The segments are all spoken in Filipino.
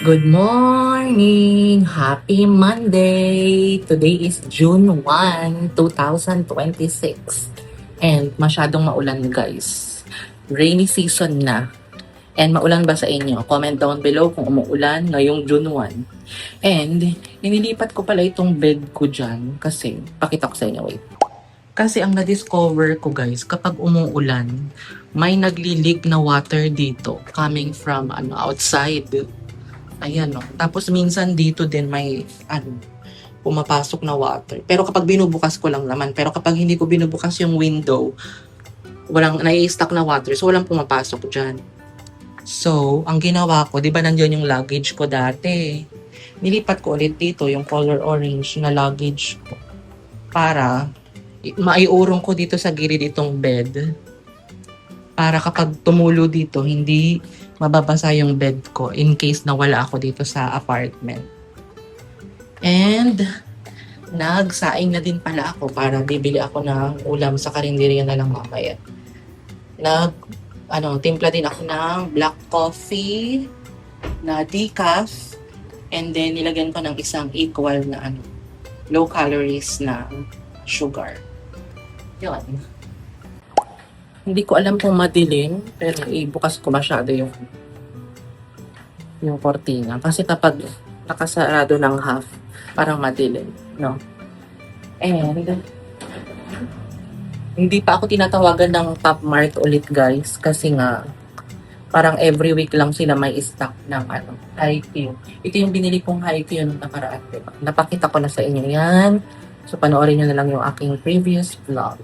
Good morning! Happy Monday! Today is June 1, 2026. And masyadong maulan guys. Rainy season na. And maulan ba sa inyo? Comment down below kung umuulan ngayong June 1. And inilipat ko pala itong bed ko dyan kasi, pakita ko sa inyo, wait. Kasi ang na-discover ko guys, kapag umuulan, may nagli-leak na water dito coming from outside. Ayan, no. Tapos minsan dito din may pumapasok na water. Pero kapag binubukas ko lang naman. Pero kapag hindi ko binubukas yung window, walang nai-stuck na water. So walang pumapasok dyan. So, ang ginawa ko, di ba nandiyan yung luggage ko dati? Nilipat ko ulit dito yung color orange na luggage ko. Para maiurong ko dito sa gilid itong bed. Para kapag tumulo dito, hindi mababasa yung bed ko in case na wala ako dito sa apartment. And nagsaing na din pala ako para bibili ako ng ulam sa karinderya na lang mamaya. Timpla din ako ng black coffee na decaf, and then nilagyan ko ng isang equal na low calories na sugar. Yun. Hindi ko alam kung madilim, pero ibukas ko masyado yung cortina. Kasi kapag nakasarado ng half, parang madilim, no? And hindi pa ako tinatawagan ng Top Mart ulit guys, kasi nga parang every week lang sila may stock ng Haikyuu. Ito yung binili kong Haikyuu nung nakaraan, diba? Napakita ko na sa inyo yan. So panoorin nyo na lang yung aking previous vlog.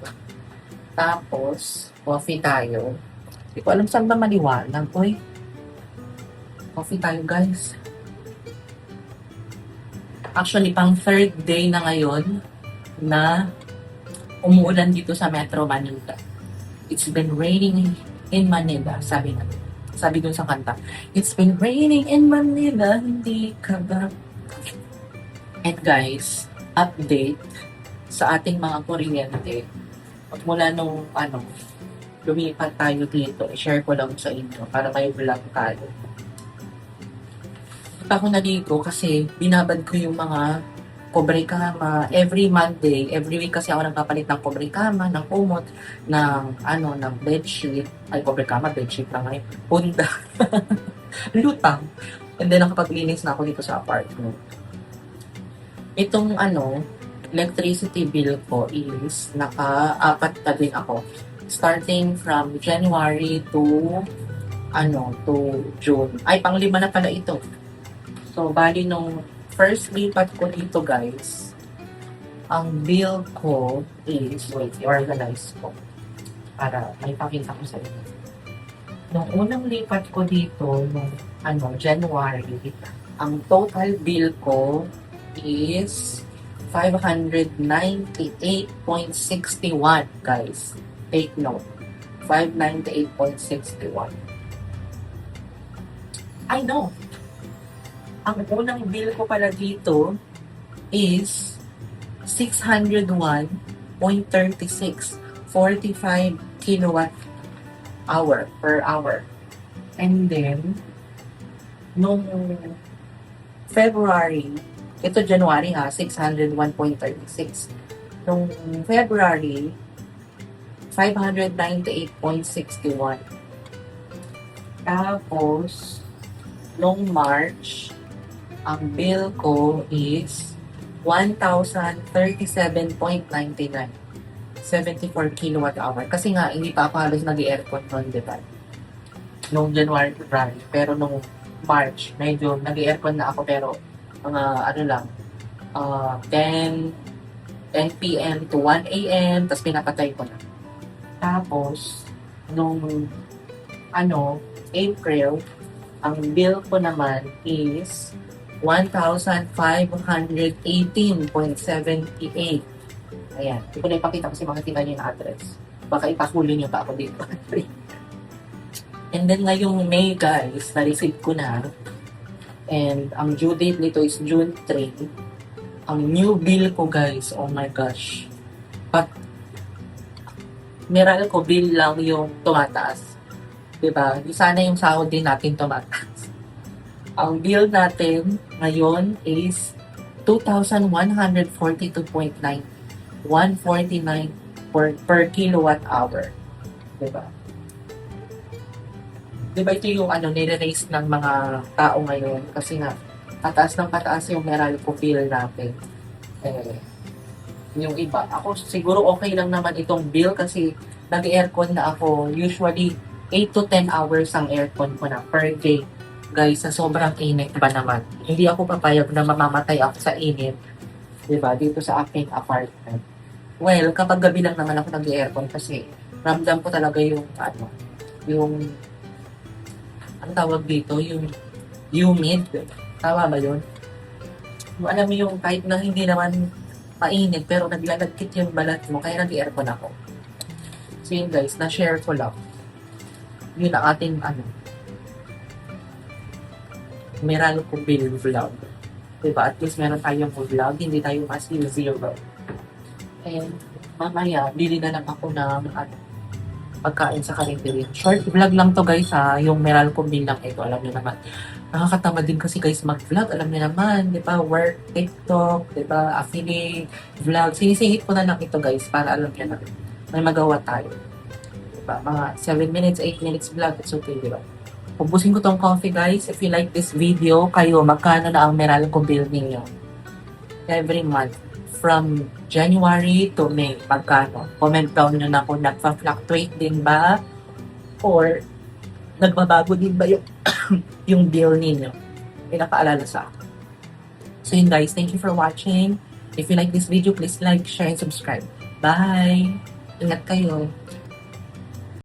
Tapos, coffee tayo. Hindi ko alam saan ba maliwanag. Uy, coffee tayo guys. Actually, pang third day na ngayon na umuulan dito sa Metro Manila. It's been raining in Manila, sabi dun sa kanta. It's been raining in Manila, hindi ka ba? And guys, update sa ating mga kuryente. At mula nung lumipat tayo dito, i-share ko lang sa inyo para may vlog tayo. At ako naligo kasi binabad ko yung mga kobre kama every Monday, every week kasi ako nagpapalit ng kobre kama, ng kumot, ng bedsheet, ay kobre kama, bedsheet lang ngayon, punda, lutang. And then nakapaglinis na ako dito sa apartment. Itong electricity bill ko is naka-apat na din ako. Starting from January to June. Ay, pang-5 na pala ito. So, bali nung first lipat ko dito guys, ang bill ko is, wait, i-organize ko para may pakita ko sa inyo. Nung unang lipat ko dito, nung January, ang total bill ko is 598.61 guys. Take note. 598.61. I know. Ang unang bill ko pala dito is 601.36. 45 kilowatt hour per hour. And then, nung February, ito January 601.36. Nung February, 598.61. Tapos, nung March, ang bill ko is 1,037.99. 74 kilowatt hour. Kasi nga, hindi pa ako halos nag-aircon noon, diba? Nung January, February. Pero nung March, medyo nag-aircon na ako, pero mga 10 p.m. to 1 a.m. Tapos pinapatay ko na. Tapos, nung April, ang bill ko naman is 1,518.78. Ayan. Hindi ko na ipakita kasi makikita niyo yung address. Baka ipahuli niyo pa ako dito. And then ngayong May guys, na-receive ko na. And ang due date nito is June 3. Ang new bill ko guys, oh my gosh. But, Meralco bill lang yung tumataas. Diba? Di sana yung sahod din natin tumataas. Ang bill natin ngayon is 2,142.9. 149 per kilowatt hour. Diba? Diba ito yung nire-raise ng mga tao ngayon kasi nga pataas ng pataas yung Meralco bill natin. Eh, yung iba, ako siguro okay lang naman itong bill kasi nag-aircon na ako. Usually 8 to 10 hours ang aircon ko na per day. Guys, sa sobrang init ba naman? Hindi ako papayag na mamamatay ako sa init, diba? Dito sa aking apartment. Well, kapag gabi lang naman ako nag-aircon kasi ramdam ko talaga yung yung ang tawag dito, yung humid. Tama ba yun? Yung alam mo yung kahit na hindi naman mainit pero naglalagkit yung balat mo kaya nag-aircon ako. So yun guys, na-share ko lang. Yun ang ating Meralco bill vlog. Diba? At least meron tayong vlog, hindi tayo mas zero. And mamaya, bili na lang ako ng pagkain sa karinderya. Short vlog lang to guys ha, yung Meralco bill lang ito, alam niyo naman. Nakakatama din kasi guys mag-vlog, alam niyo naman, di ba? Work, TikTok, di ba? Affiliate, vlog. Sinisingit ko na lang ito guys para alam niyo na may magawa tayo. Di ba? Mga 7 minutes, 8 minutes vlog, it's okay, di ba? Ubusin ko tong coffee guys. If you like this video, kayo, magkano na ang Meralco bill ninyo? Every month. From January to May, magkano? Comment down nyo na kung nagpa-fluctuate din ba? Or nagbabago din ba yung, yung bill ninyo? Pinapaalala sa akin. So yun guys, thank you for watching. If you like this video, please like, share, and subscribe. Bye! Ingat kayo!